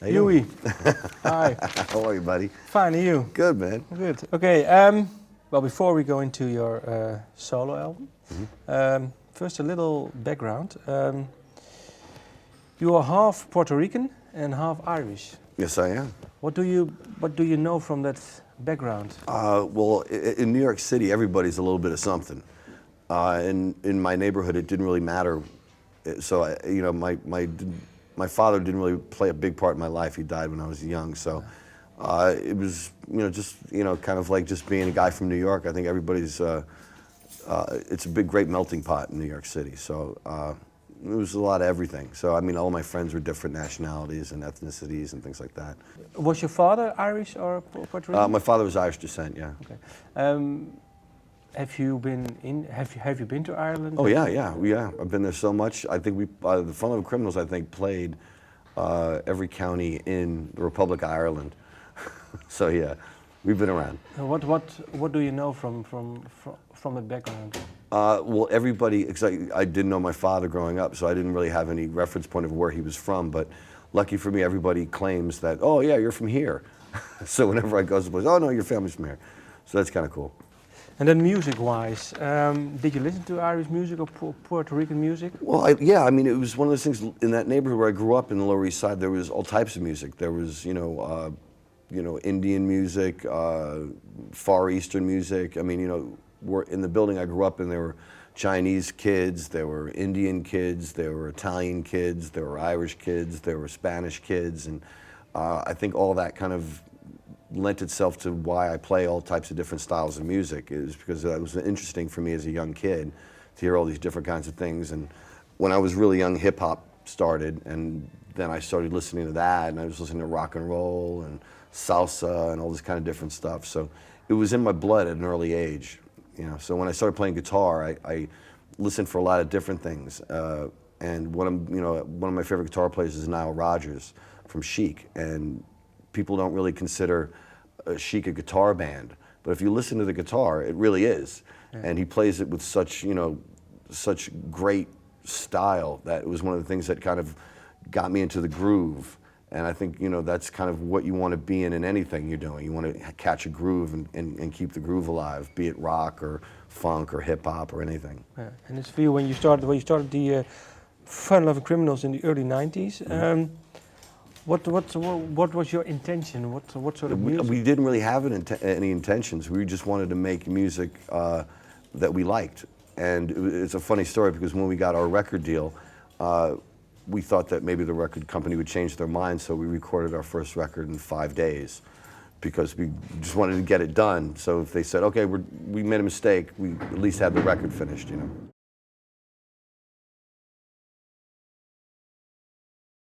Huey. Hi. How are you, buddy? Fine, and you? Good, man. Good. Okay. Well, before we go into your solo album, first a little background. You are half Puerto Rican and half Irish. Yes, I am. What do you know from that background? Well, in New York City, everybody's a little bit of something. In my neighborhood, it didn't really matter. So, my father didn't really play a big part in my life. He died when I was young. So, it was, kind of like just being a guy from New York. I think everybody's, it's a big, great melting pot in New York City. So, it was a lot of everything. So, I mean, all my friends were different nationalities and ethnicities and things like that. Was your father Irish or Puerto Rican? My father was Irish descent, yeah. Okay. Have you been to Ireland? Oh yeah. I've been there so much. I think the Fun Lovin Criminals, I think, played every county in the Republic of Ireland. So yeah, we've been around. What do you know from the background? Well, everybody, I didn't know my father growing up, so I didn't really have any reference point of where he was from. But lucky for me, everybody claims that, oh yeah, you're from here. So whenever I go someplace, oh no, your family's from here. So that's kind of cool. And then music-wise, did you listen to Irish music or Puerto Rican music? Well, yeah, I mean, it was one of those things in that neighborhood where I grew up in the Lower East Side. There was all types of music. There was, Indian music, Far Eastern music. I mean, in the building I grew up in, there were Chinese kids, there were Indian kids, there were Italian kids, there were Irish kids, there were Spanish kids, and I think all that kind of lent itself to why I play all types of different styles of music, is because it was interesting for me as a young kid to hear all these different kinds of things. And when I was really young, hip hop started, and then I started listening to that, and I was listening to rock and roll and salsa and all this kind of different stuff. So it was in my blood at an early age. So when I started playing guitar, I listened for a lot of different things. And one of my favorite guitar players is Nile Rodgers from Chic, and people don't really consider Chic a guitar band, but if you listen to the guitar, it really is. Yeah. And he plays it with such great style that it was one of the things that kind of got me into the groove. And I think, that's kind of what you want to be in anything you're doing. You want to catch a groove and keep the groove alive, be it rock or funk or hip hop or anything. Yeah. And it's for you when you started the Fun Lovin Criminals in the early 90s. Mm-hmm. What was your intention? What sort of music? We didn't really have any intentions. We just wanted to make music that we liked. And it's a funny story because when we got our record deal, we thought that maybe the record company would change their mind, so we recorded our first record in 5 days because we just wanted to get it done. So if they said, okay, we made a mistake, we at least had the record finished,